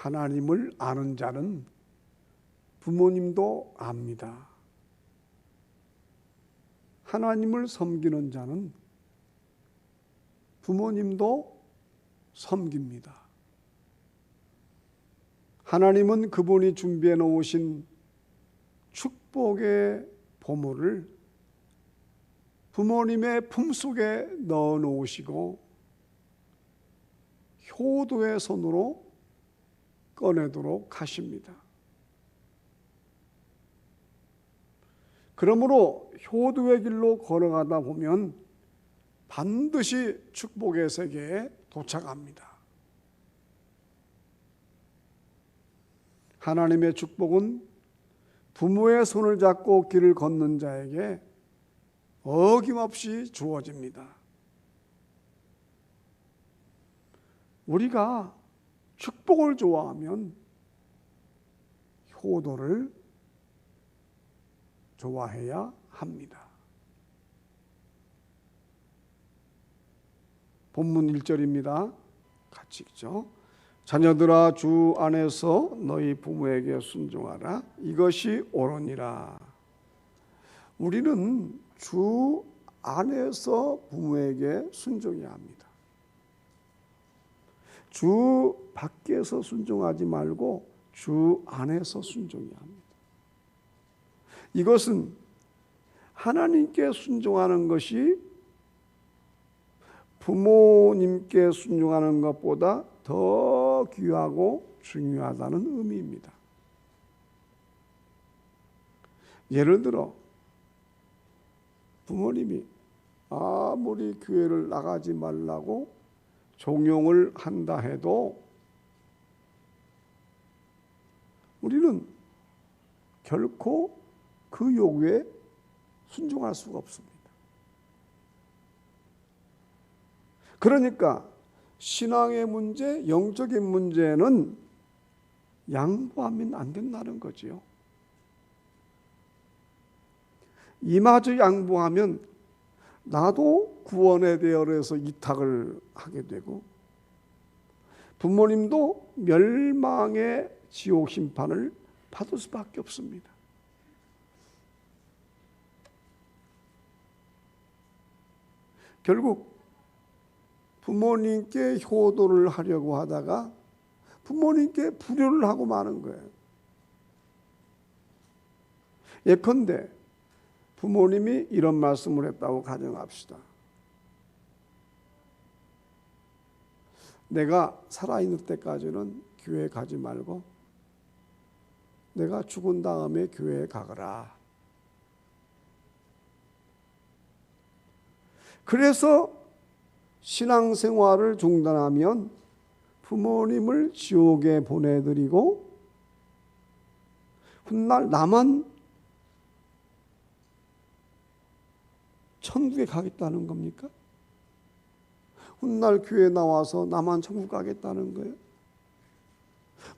하나님을 아는 자는 부모님도 압니다. 하나님을 섬기는 자는 부모님도 섬깁니다. 하나님은 그분이 준비해 놓으신 축복의 보물을 부모님의 품속에 넣어 놓으시고 효도의 손으로 꺼내도록 하십니다. 그러므로 효도의 길로 걸어가다 보면 반드시 축복의 세계에 도착합니다. 하나님의 축복은 부모의 손을 잡고 길을 걷는 자에게 어김없이 주어집니다. 우리가 축복을 좋아하면 효도를 좋아해야 합니다. 본문 1절입니다. 같이 읽죠. 자녀들아 주 안에서 너희 부모에게 순종하라. 이것이 옳으니라. 우리는 주 안에서 부모에게 순종해야 합니다. 주 밖에서 순종하지 말고 주 안에서 순종해야 합니다. 이것은 하나님께 순종하는 것이 부모님께 순종하는 것보다 더 귀하고 중요하다는 의미입니다. 예를 들어 부모님이 아무리 교회를 나가지 말라고 종용을 한다 해도 우리는 결코 그 요구에 순종할 수가 없습니다. 그러니까 신앙의 문제, 영적인 문제는 양보하면 안 된다는 거지요. 이마저 양보하면 나도 구원에 대해서 이탁을 하게 되고 부모님도 멸망의 지옥 심판을 받을 수밖에 없습니다. 결국 부모님께 효도를 하려고 하다가 부모님께 불효를 하고 마는 거예요. 예컨대 부모님이 이런 말씀을 했다고 가정합시다. 내가 살아있는 때까지는 교회 가지 말고 내가 죽은 다음에 교회에 가거라. 그래서 신앙생활을 중단하면 부모님을 지옥에 보내드리고 훗날 나만 천국에 가겠다는 겁니까? 훗날 교회 나와서 나만 천국 가겠다는 거예요?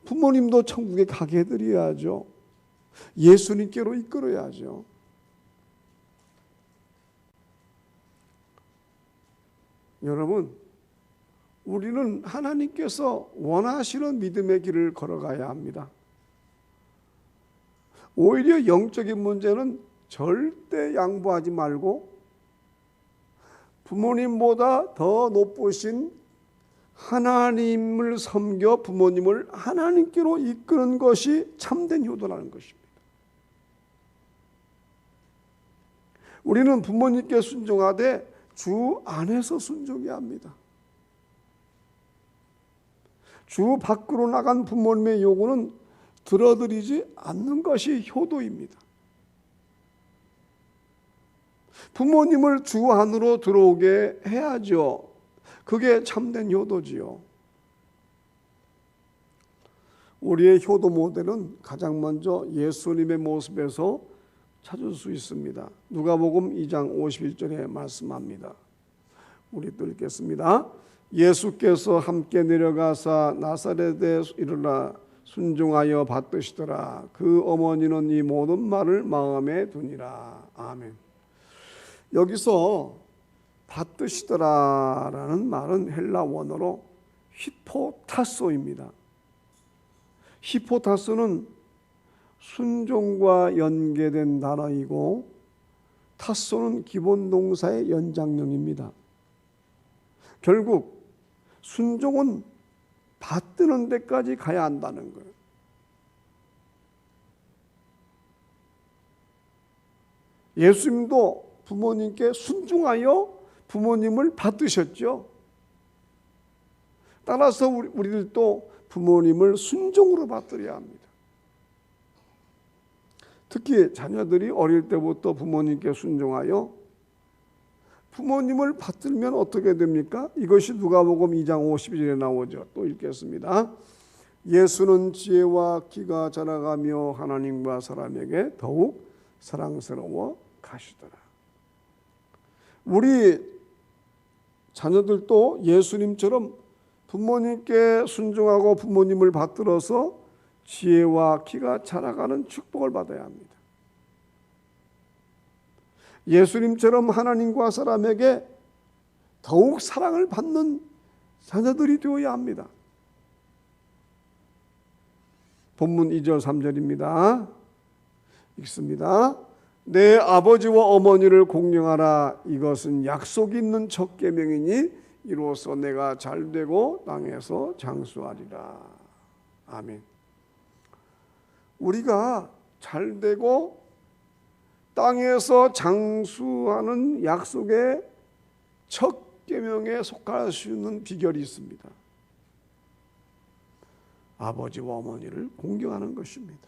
부모님도 천국에 가게 해드려야죠. 예수님께로 이끌어야죠. 여러분, 우리는 하나님께서 원하시는 믿음의 길을 걸어가야 합니다. 오히려 영적인 문제는 절대 양보하지 말고 부모님보다 더 높으신 하나님을 섬겨 부모님을 하나님께로 이끄는 것이 참된 효도라는 것입니다. 우리는 부모님께 순종하되 주 안에서 순종해야 합니다. 주 밖으로 나간 부모님의 요구는 들어드리지 않는 것이 효도입니다. 부모님을 주 안으로 들어오게 해야죠. 그게 참된 효도지요. 우리의 효도 모델은 가장 먼저 예수님의 모습에서 찾을 수 있습니다. 누가복음 2장 51절에 말씀합니다. 우리 또 읽겠습니다. 예수께서 함께 내려가사 나사렛에 이르러 순종하여 받드시더라. 그 어머니는 이 모든 말을 마음에 두니라. 아멘. 여기서 받드시더라라는 말은 헬라 원어로 히포타소입니다. 히포타스는 순종과 연계된 단어이고 타소는 기본 동사의 연장형입니다. 결국 순종은 받드는 데까지 가야 한다는 거예요. 예수님도 부모님께 순종하여 부모님을 받드셨죠. 따라서 우리들도 부모님을 순종으로 받들어야 합니다. 특히 자녀들이 어릴 때부터 부모님께 순종하여 부모님을 받들면 어떻게 됩니까? 이것이 누가복음 2장 52절에 나오죠. 또 읽겠습니다. 예수는 지혜와 키가 자라가며 하나님과 사람에게 더욱 사랑스러워 가시더라. 우리 자녀들도 예수님처럼 부모님께 순종하고 부모님을 받들어서 지혜와 키가 자라가는 축복을 받아야 합니다. 예수님처럼 하나님과 사람에게 더욱 사랑을 받는 자녀들이 되어야 합니다. 본문 2절 3절입니다. 읽습니다. 내 아버지와 어머니를 공경하라. 이것은 약속 있는 첫 계명이니 이로써 내가 잘되고 땅에서 장수하리라. 아멘. 우리가 잘되고 땅에서 장수하는 약속의 첫 계명에 속할 수 있는 비결이 있습니다. 아버지와 어머니를 공경하는 것입니다.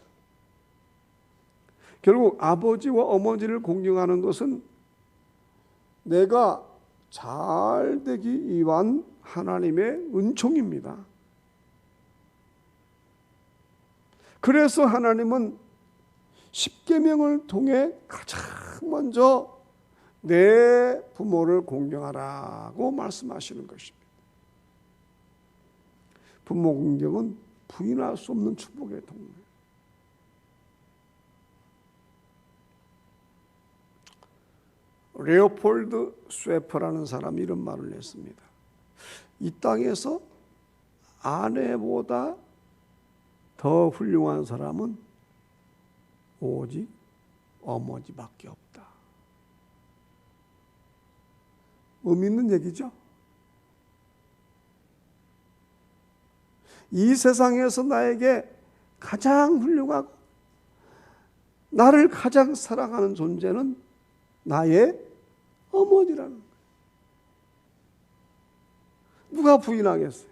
결국 아버지와 어머니를 공경하는 것은 내가 잘 되기 위한 하나님의 은총입니다. 그래서 하나님은 십계명을 통해 가장 먼저 내 부모를 공경하라고 말씀하시는 것입니다. 부모 공경은 부인할 수 없는 축복의 동네. 레오폴드 쇠퍼라는 사람이 이런 말을 했습니다. 이 땅에서 아내보다 더 훌륭한 사람은 오직 어머니밖에 없다. 의미 있는 얘기죠. 이 세상에서 나에게 가장 훌륭하고 나를 가장 사랑하는 존재는 나의 어머니라는 거예요. 누가 부인하겠어요?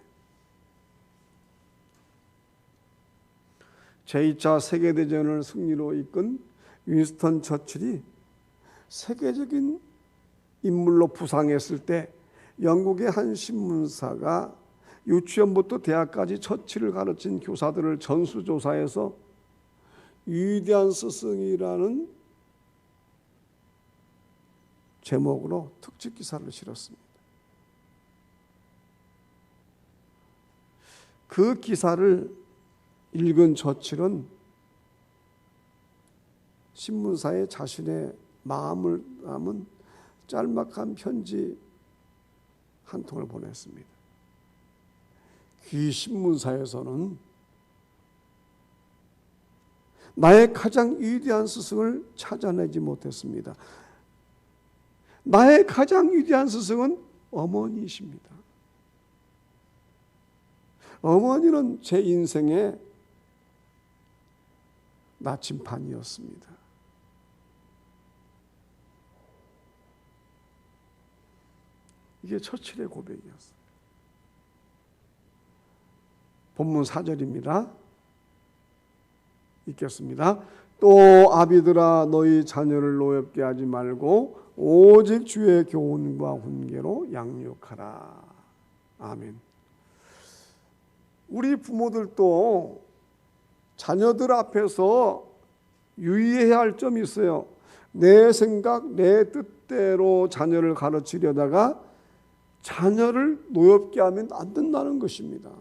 제2차 세계대전을 승리로 이끈 윈스턴 처칠이 세계적인 인물로 부상했을 때 영국의 한 신문사가 유치원부터 대학까지 처칠을 가르친 교사들을 전수조사해서 위대한 스승이라는 제목으로 특집 기사를 실었습니다. 그 기사를 읽은 처칠은 신문사에 자신의 마음을 담은 짤막한 편지 한 통을 보냈습니다. 이 신문사에서는 나의 가장 위대한 스승을 찾아내지 못했습니다. 나의 가장 위대한 스승은 어머니이십니다. 어머니는 제 인생의 나침반이었습니다. 이게 처칠의 고백이었어요. 본문 4절입니다. 읽겠습니다. 또 아비들아 너희 자녀를 노엽게 하지 말고 오직 주의 교훈과 훈계로 양육하라. 아멘. 우리 부모들도 자녀들 앞에서 유의해야 할 점이 있어요. 내 생각, 내 뜻대로 자녀를 가르치려다가 자녀를 노엽게 하면 안 된다는 것입니다.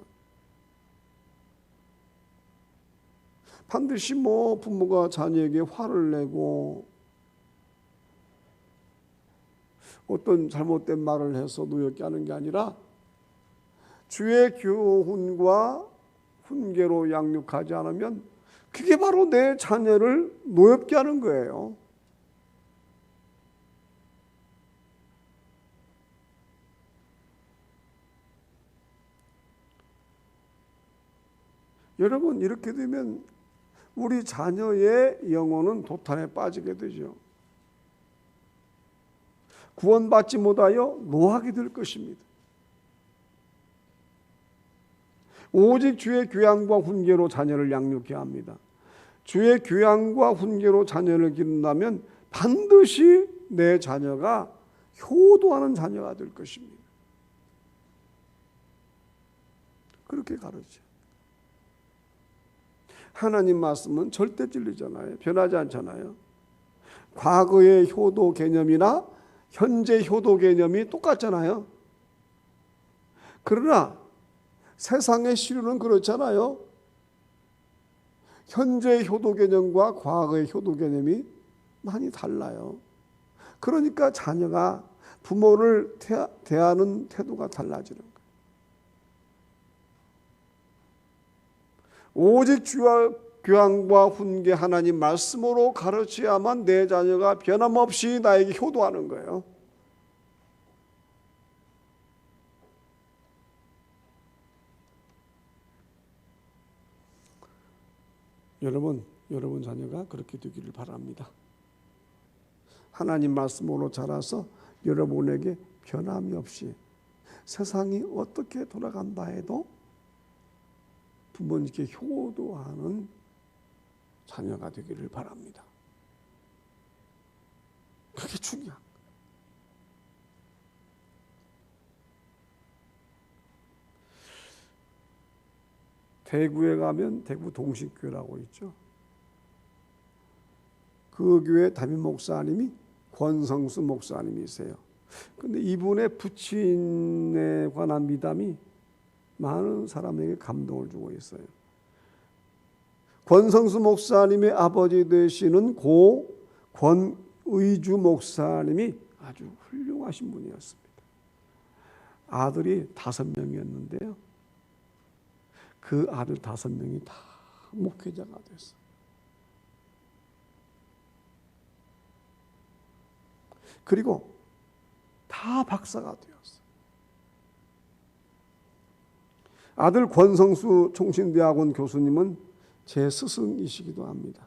반드시 부모가 자녀에게 화를 내고 어떤 잘못된 말을 해서 노엽게 하는 게 아니라 주의 교훈과 훈계로 양육하지 않으면 그게 바로 내 자녀를 노엽게 하는 거예요. 여러분, 이렇게 되면 우리 자녀의 영혼은 도탄에 빠지게 되죠. 구원받지 못하여 노하게 될 것입니다. 오직 주의 교양과 훈계로 자녀를 양육해야 합니다. 주의 교양과 훈계로 자녀를 기른다면 반드시 내 자녀가 효도하는 자녀가 될 것입니다. 그렇게 가르쳐. 하나님 말씀은 절대 진리잖아요. 변하지 않잖아요. 과거의 효도 개념이나 현재 효도 개념이 똑같잖아요. 그러나 세상의 시류는 그렇잖아요. 현재의 효도 개념과 과거의 효도 개념이 많이 달라요. 그러니까 자녀가 부모를 대하는 태도가 달라지는 거예요. 오직 주와 교양과 훈계 하나님 말씀으로 가르쳐야만 내 자녀가 변함없이 나에게 효도하는 거예요. 여러분 자녀가 그렇게 되기를 바랍니다. 하나님 말씀으로 자라서 여러분에게 변함이 없이 세상이 어떻게 돌아간다 해도 부모님께 효도하는 자녀가 되기를 바랍니다. 그게 중요한 거예요. 대구에 가면 대구 동식교회라고 있죠. 그 교회 담임 목사님이 권성수 목사님이세요. 그런데 이분의 부친에 관한 미담이 많은 사람에게 감동을 주고 있어요. 권성수 목사님의 아버지 되시는 고 권의주 목사님이 아주 훌륭하신 분이었습니다. 아들이 5명이었는데요. 그 아들 5명이 다 목회자가 됐어요. 그리고 다 박사가 되었어요. 아들 권성수 총신대학원 교수님은 제 스승이시기도 합니다.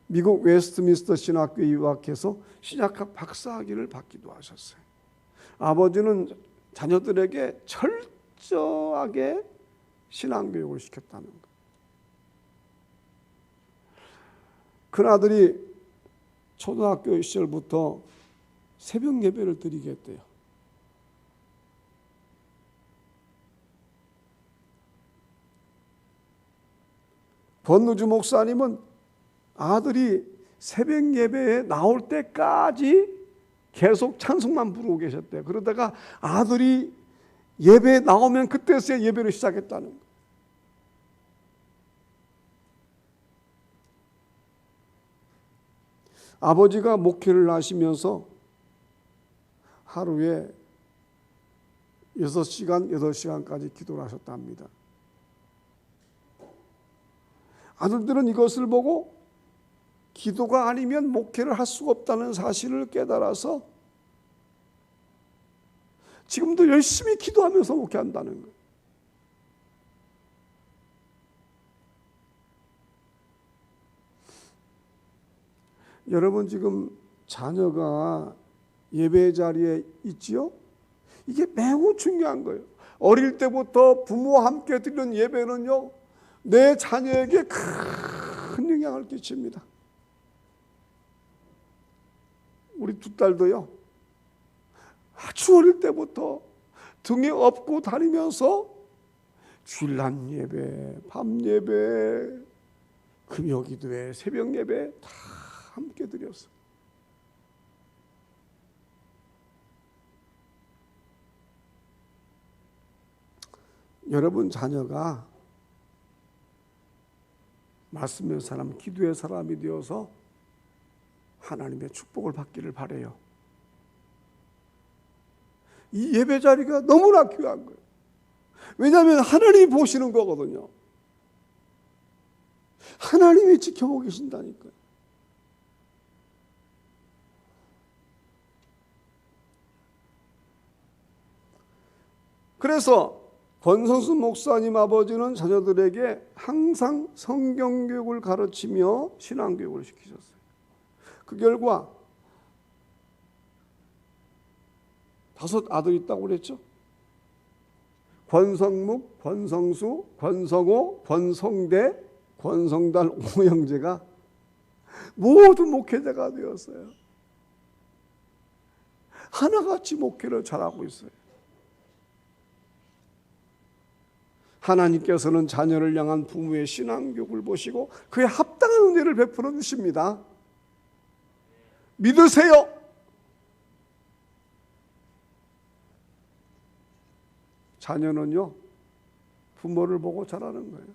미국 웨스트민스터 신학교에 유학해서 신학학 박사학위를 받기도 하셨어요. 아버지는 자녀들에게 철저하게 신앙교육을 시켰다는 거예요. 큰아들이 초등학교 시절부터 새벽 예배를 드리겠대요. 권의주 목사님은 아들이 새벽 예배에 나올 때까지 계속 찬송만 부르고 계셨대요. 그러다가 아들이 예배에 나오면 그때서야 예배를 시작했다는 거예요. 아버지가 목회를 하시면서 하루에 6시간, 8시간까지 기도를 하셨답니다. 아들들은 이것을 보고 기도가 아니면 목회를 할 수가 없다는 사실을 깨달아서 지금도 열심히 기도하면서 목회한다는 거예요. 여러분 지금 자녀가 예배 자리에 있지요? 이게 매우 중요한 거예요. 어릴 때부터 부모와 함께 드리는 예배는요, 내 자녀에게 큰 영향을 끼칩니다. 우리 2딸도요, 아주 어릴 때부터 등에 업고 다니면서 주일날 예배, 밤 예배, 금요기도회, 새벽 예배 다 함께 드렸어요. 여러분 자녀가 말씀의 사람, 기도의 사람이 되어서 하나님의 축복을 받기를 바라요. 이 예배 자리가 너무나 귀한 거예요. 왜냐하면 하나님이 보시는 거거든요. 하나님이 지켜보고 계신다니까요. 그래서 권성수 목사님 아버지는 자녀들에게 항상 성경교육을 가르치며 신앙교육을 시키셨어요. 그 결과 5 아들이 있다고 그랬죠. 권성묵, 권성수, 권성호, 권성대, 권성달 5형제가 모두 목회자가 되었어요. 하나같이 목회를 잘하고 있어요. 하나님께서는 자녀를 향한 부모의 신앙교육을 보시고 그에 합당한 은혜를 베풀어 주십니다. 믿으세요. 자녀는요, 부모를 보고 자라는 거예요.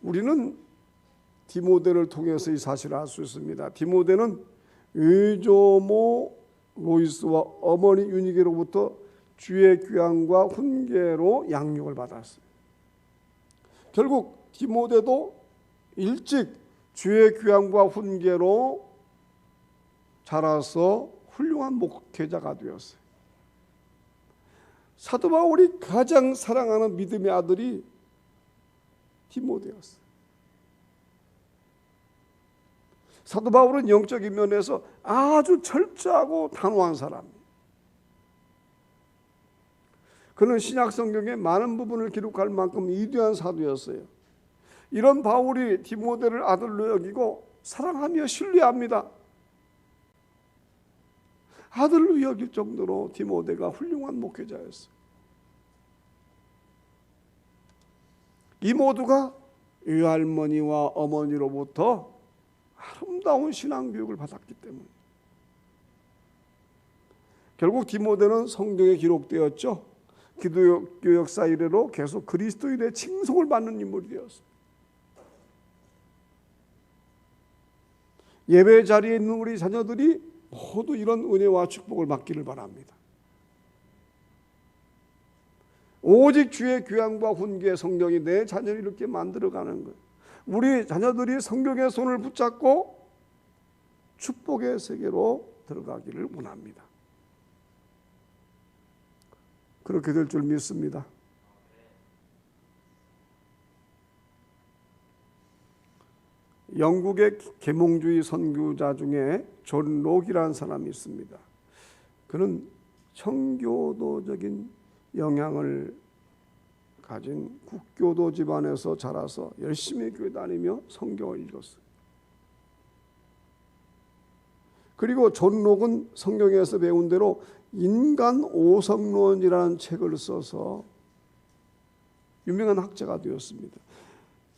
우리는 디모데를 통해서 이 사실을 알 수 있습니다. 디모데는 의조모 로이스와 어머니 유니게로부터 주의 귀환과 훈계로 양육을 받았어요. 결국 디모데도 일찍 주의 귀환과 훈계로 자라서 훌륭한 목회자가 되었어요. 사도 바울이 가장 사랑하는 믿음의 아들이 디모데였어요. 사도 바울은 영적인 면에서 아주 철저하고 단호한 사람이에요. 그는 신약 성경의 많은 부분을 기록할 만큼 위대한 사도였어요. 이런 바울이 디모데를 아들로 여기고 사랑하며 신뢰합니다. 아들로 여길 정도로 디모데가 훌륭한 목회자였어요. 이 모두가 외할머니와 어머니로부터 아름다운 신앙교육을 받았기 때문에 결국 디모데는 성경에 기록되었죠. 기독교 역사 이래로 계속 그리스도인의 칭송을 받는 인물이 되었습니다. 예배 자리에 있는 우리 자녀들이 모두 이런 은혜와 축복을 받기를 바랍니다. 오직 주의 귀환과 훈계 성경이 내 자녀를 이렇게 만들어가는 거예요. 우리 자녀들이 성경의 손을 붙잡고 축복의 세계로 들어가기를 원합니다. 그렇게 될 줄 믿습니다. 영국의 계몽주의 선교자 중에 존 록이라는 사람이 있습니다. 그는 청교도적인 영향을 가진 국교도 집안에서 자라서 열심히 교회 다니며 성경을 읽었어요. 그리고 존 록은 성경에서 배운 대로 인간 오성론이라는 책을 써서 유명한 학자가 되었습니다.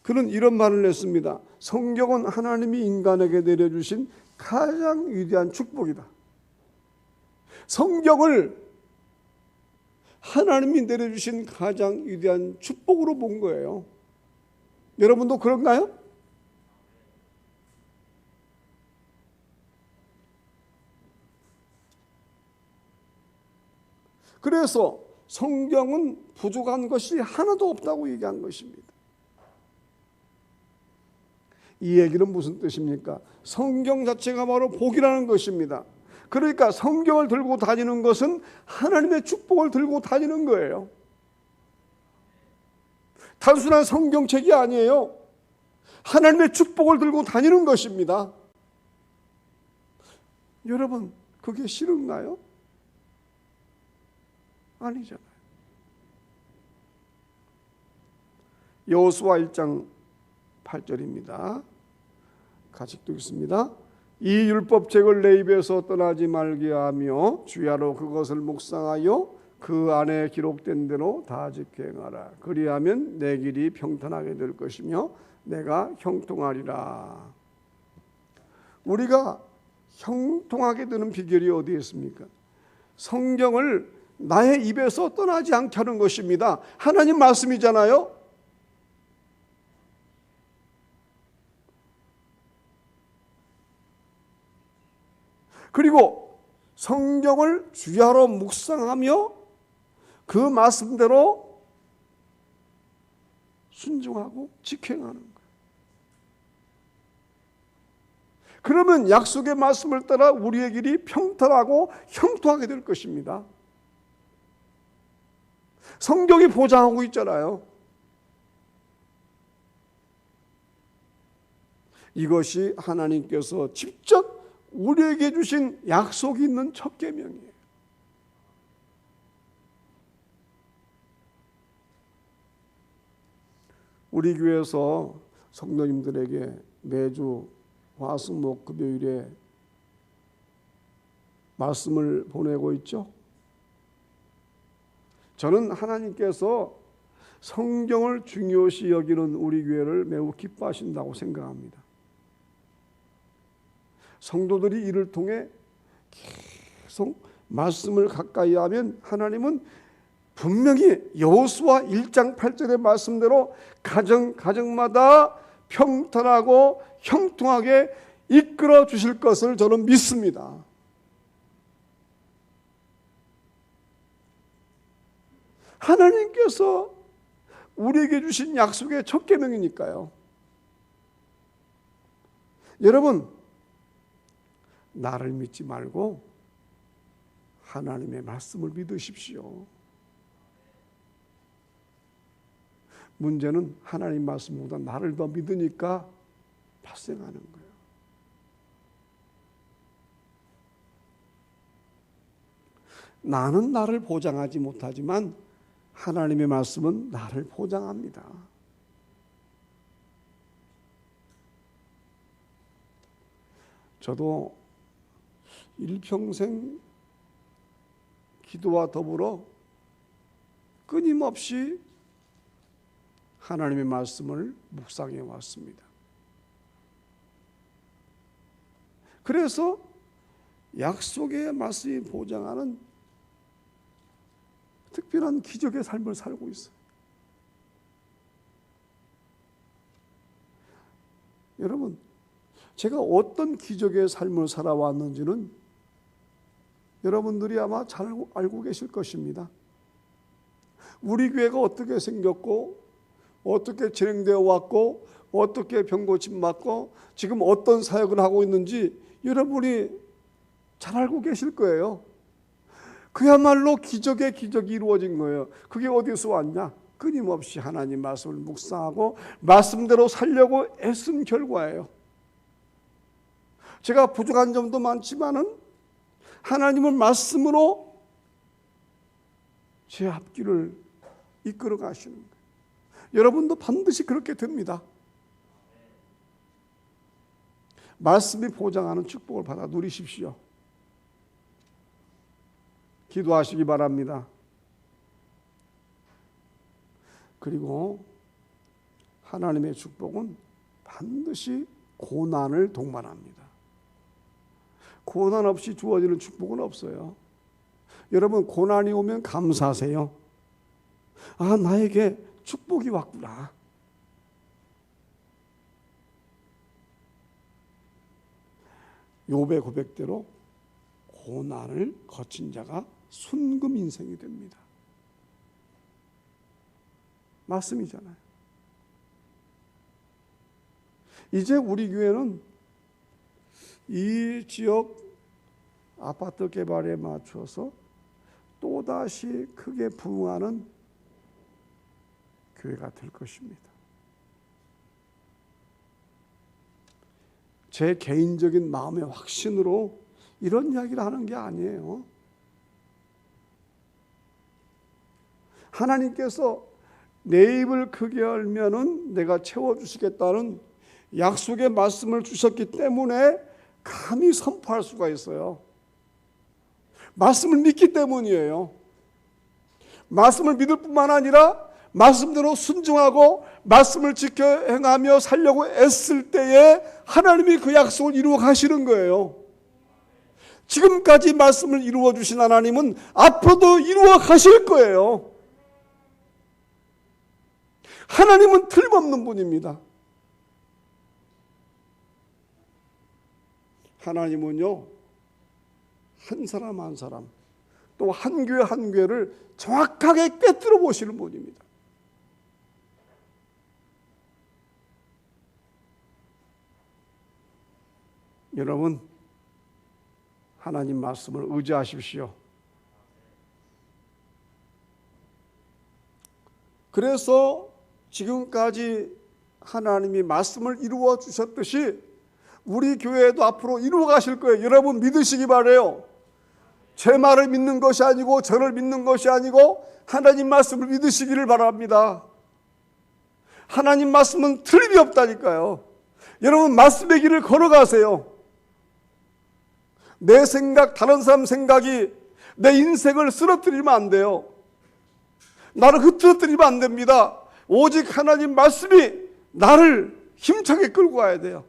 그는 이런 말을 했습니다. 성경은 하나님이 인간에게 내려주신 가장 위대한 축복이다. 성경을 하나님이 내려주신 가장 위대한 축복으로 본 거예요. 여러분도 그런가요? 그래서 성경은 부족한 것이 하나도 없다고 얘기한 것입니다. 이 얘기는 무슨 뜻입니까? 성경 자체가 바로 복이라는 것입니다. 그러니까 성경을 들고 다니는 것은 하나님의 축복을 들고 다니는 거예요. 단순한 성경책이 아니에요. 하나님의 축복을 들고 다니는 것입니다. 여러분, 그게 싫은가요? 아니잖아요. 여호수아 1장 8절입니다. 같이 읽겠습니다. 이 율법책을 내 입에서 떠나지 말게 하며 주야로 그것을 묵상하여 그 안에 기록된 대로 다 지켜 행하라. 그리하면 내 길이 평탄하게 될 것이며 내가 형통하리라. 우리가 형통하게 되는 비결이 어디에 있습니까? 성경을 나의 입에서 떠나지 않게 하는 것입니다. 하나님 말씀이잖아요. 그리고 성경을 주야로 묵상하며 그 말씀대로 순종하고 직행하는 거예요. 그러면 약속의 말씀을 따라 우리의 길이 평탄하고 형통하게 될 것입니다. 성경이 보장하고 있잖아요. 이것이 하나님께서 직접 우리에게 주신 약속이 있는 첫 계명이에요. 우리 교회에서 성도님들에게 매주 화수목 금요일에 말씀을 보내고 있죠. 저는 하나님께서 성경을 중요시 여기는 우리 교회를 매우 기뻐하신다고 생각합니다. 성도들이 이를 통해 계속 말씀을 가까이 하면 하나님은 분명히 여호수아 1장 8절의 말씀대로 가정마다 평탄하고 형통하게 이끌어 주실 것을 저는 믿습니다. 하나님께서 우리에게 주신 약속의 첫 계명이니까요. 여러분, 나를 믿지 말고 하나님의 말씀을 믿으십시오. 문제는 하나님 말씀보다 나를 더 믿으니까 발생하는 거예요. 나는 나를 보장하지 못하지만 하나님의 말씀은 나를 보장합니다. 저도 일평생 기도와 더불어 끊임없이 하나님의 말씀을 묵상해 왔습니다. 그래서 약속의 말씀이 보장하는 특별한 기적의 삶을 살고 있어요. 여러분, 제가 어떤 기적의 삶을 살아왔는지는 여러분들이 아마 잘 알고 계실 것입니다. 우리 교회가 어떻게 생겼고 어떻게 진행되어 왔고 어떻게 병고침 맞고 지금 어떤 사역을 하고 있는지 여러분이 잘 알고 계실 거예요. 그야말로 기적의 기적이 이루어진 거예요. 그게 어디서 왔냐? 끊임없이 하나님 말씀을 묵상하고 말씀대로 살려고 애쓴 결과예요. 제가 부족한 점도 많지만은 하나님은 말씀으로 제 앞길을 이끌어 가시는 거예요. 여러분도 반드시 그렇게 됩니다. 말씀이 보장하는 축복을 받아 누리십시오. 기도하시기 바랍니다. 그리고 하나님의 축복은 반드시 고난을 동반합니다. 고난 없이 주어지는 축복은 없어요. 여러분, 고난이 오면 감사하세요. 아, 나에게 축복이 왔구나. 욥의 고백대로 고난을 거친 자가 순금 인생이 됩니다. 말씀이잖아요. 이제 우리 교회는 이 지역 아파트 개발에 맞춰서 또다시 크게 부흥하는 교회가 될 것입니다. 제 개인적인 마음의 확신으로 이런 이야기를 하는 게 아니에요. 하나님께서 내 입을 크게 열면은 내가 채워주시겠다는 약속의 말씀을 주셨기 때문에 감히 선포할 수가 있어요. 말씀을 믿기 때문이에요. 말씀을 믿을 뿐만 아니라 말씀대로 순종하고 말씀을 지켜 행하며 살려고 애쓸 때에 하나님이 그 약속을 이루어 가시는 거예요. 지금까지 말씀을 이루어 주신 하나님은 앞으로도 이루어 가실 거예요. 하나님은 틀림없는 분입니다. 하나님은요, 한 사람 한 사람 또 한 교회 한 교회를 정확하게 꿰뚫어 보시는 분입니다. 여러분, 하나님 말씀을 의지하십시오. 그래서 지금까지 하나님이 말씀을 이루어 주셨듯이 우리 교회도 앞으로 이루어 가실 거예요. 여러분 믿으시기 바라요. 제 말을 믿는 것이 아니고 저를 믿는 것이 아니고 하나님 말씀을 믿으시기를 바랍니다. 하나님 말씀은 틀림이 없다니까요. 여러분 말씀의 길을 걸어가세요. 내 생각, 다른 사람 생각이 내 인생을 쓰러뜨리면 안 돼요. 나를 흐트러뜨리면 안 됩니다. 오직 하나님 말씀이 나를 힘차게 끌고 가야 돼요.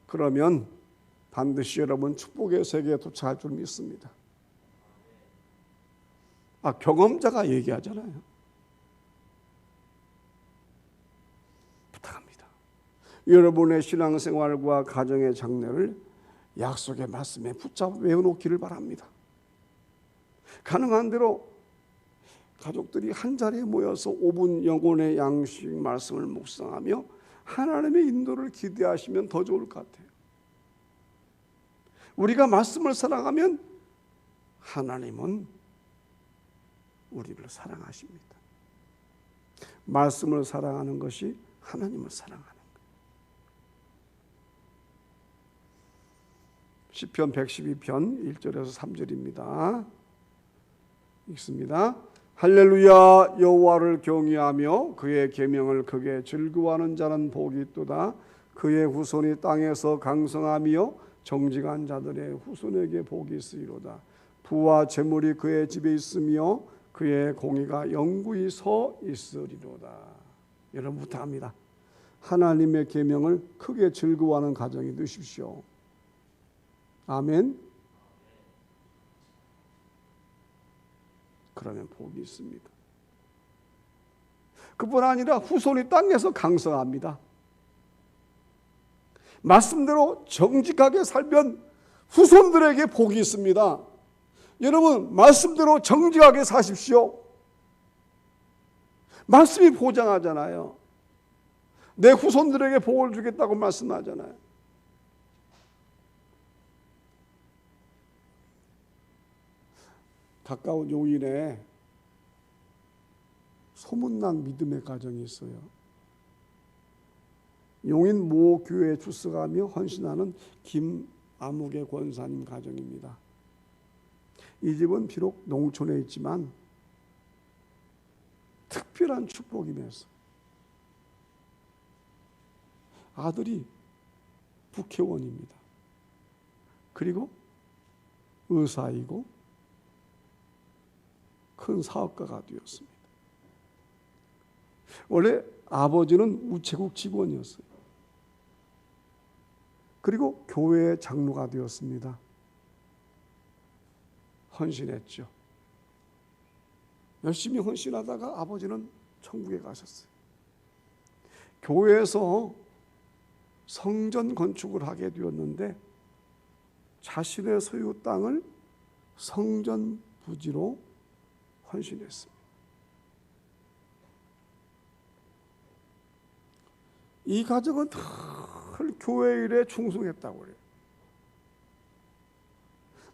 그러면 반드시 여러분 축복의 세계에 도착할 줄 믿습니다. 경험자가 얘기하잖아요. 부탁합니다. 여러분의 신앙생활과 가정의 장래를 약속의 말씀에 붙잡아 외워놓기를 바랍니다. 가능한 대로 가족들이 한 자리에 모여서 5분 영혼의 양식 말씀을 묵상하며 하나님의 인도를 기대하시면 더 좋을 것 같아요. 우리가 말씀을 사랑하면 하나님은 우리를 사랑하십니다. 말씀을 사랑하는 것이 하나님을 사랑하는 거예요. 시편 112편 1절에서 3절입니다. 읽습니다. 할렐루야. 여호와를 경외하며 그의 계명을 크게 즐거워하는 자는 복이 있도다. 그의 후손이 땅에서 강성하며 정직한 자들의 후손에게 복이 있으리로다. 부와 재물이 그의 집에 있으며 그의 공의가 영구히 서 있으리로다. 여러분 부탁합니다. 하나님의 계명을 크게 즐거워하는 가정이 되십시오. 아멘. 그러면 복이 있습니다. 그뿐 아니라 후손이 땅에서 강성합니다. 말씀대로 정직하게 살면 후손들에게 복이 있습니다. 여러분 말씀대로 정직하게 사십시오. 말씀이 보장하잖아요. 내 후손들에게 복을 주겠다고 말씀하잖아요. 가까운 요인에 소문난 믿음의 가정이 있어요. 용인 모 교회에 출석하며 헌신하는 김아무개 권사님 가정입니다. 이 집은 비록 농촌에 있지만 특별한 축복이면서 아들이 국회의원입니다. 그리고 의사이고 큰 사업가가 되었습니다. 원래 아버지는 우체국 직원이었어요. 그리고 교회의 장로가 되었습니다. 헌신했죠. 열심히 헌신하다가 아버지는 천국에 가셨어요. 교회에서 성전 건축을 하게 되었는데 자신의 소유 땅을 성전 부지로 헌신했습니다. 이 가정은 늘 교회 일에 충성했다고 그래요.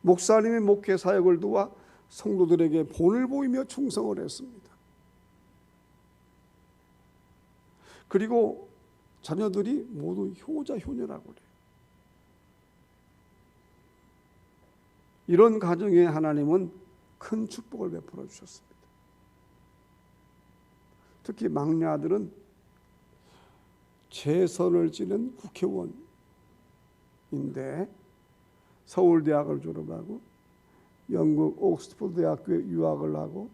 목사님이 목회 사역을 도와 성도들에게 본을 보이며 충성을 했습니다. 그리고 자녀들이 모두 효자 효녀라고 그래요. 이런 가정에 하나님은 큰 축복을 베풀어 주셨습니다. 특히 막내 아들은 재선을 지낸 국회의원인데 서울대학을 졸업하고 영국 옥스퍼드 대학교에 유학을 하고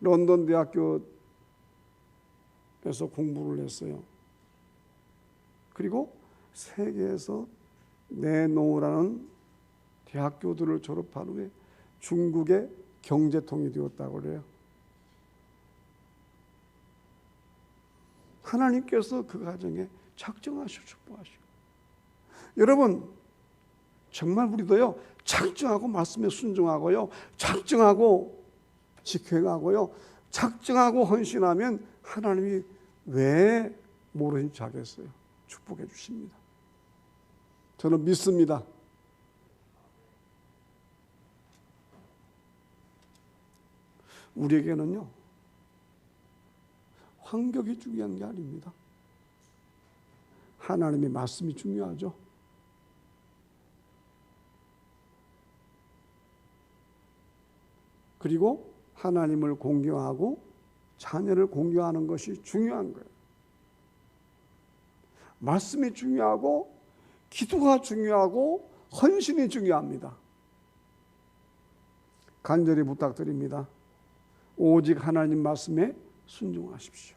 런던 대학교에서 공부를 했어요. 그리고 세계에서 내놓으라는 대학교들을 졸업한 후에 중국의 경제통이 되었다고 그래요. 하나님께서 그 가정에 작정하시고 축복하시고. 여러분 정말 우리도요, 작정하고 말씀에 순종하고요, 작정하고 직행하고요, 작정하고 헌신하면 하나님이 왜 모르신 줄 알겠어요? 축복해 주십니다. 저는 믿습니다. 우리에게는요, 환경이 중요한 게 아닙니다. 하나님의 말씀이 중요하죠. 그리고 하나님을 공경하고 자녀를 공경하는 것이 중요한 거예요. 말씀이 중요하고 기도가 중요하고 헌신이 중요합니다. 간절히 부탁드립니다. 오직 하나님 말씀에 순종하십시오.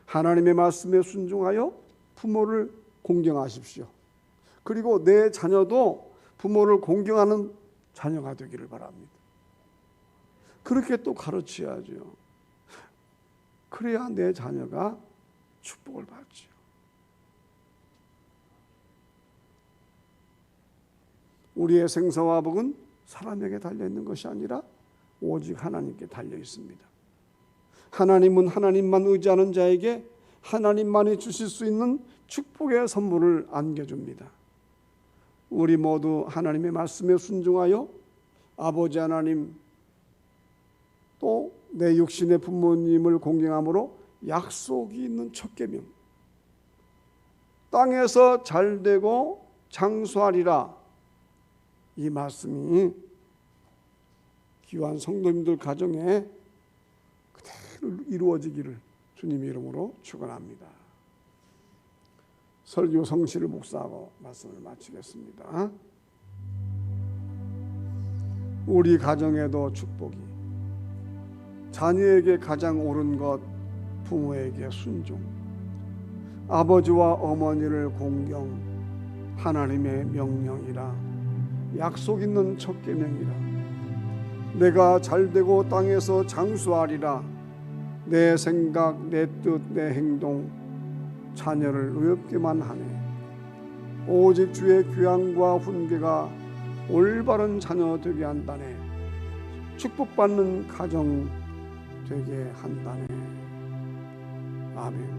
하나님의 말씀에 순종하여 부모를 공경하십시오. 그리고 내 자녀도 부모를 공경하는 자녀가 되기를 바랍니다. 그렇게 또 가르쳐야죠. 그래야 내 자녀가 축복을 받죠. 우리의 생사와 복은 사람에게 달려있는 것이 아니라 오직 하나님께 달려 있습니다. 하나님은 하나님만 의지하는 자에게 하나님만이 주실 수 있는 축복의 선물을 안겨줍니다. 우리 모두 하나님의 말씀에 순종하여 아버지 하나님 또 내 육신의 부모님을 공경함으로 약속이 있는 첫 계명, 땅에서 잘되고 장수하리라, 이 말씀이 귀한 성도님들 가정에 그대로 이루어지기를 주님의 이름으로 축원합니다. 설교 성실을 묵상하고 말씀을 마치겠습니다. 우리 가정에도 축복이, 자녀에게 가장 옳은 것 부모에게 순종, 아버지와 어머니를 공경, 하나님의 명령이라, 약속 있는 첫 계명이라, 내가 잘되고 땅에서 장수하리라, 내 생각, 내 뜻, 내 행동 자녀를 의롭게만 하네. 오직 주의 교양과 훈계가 올바른 자녀 되게 한다네. 축복받는 가정 되게 한다네. 아멘.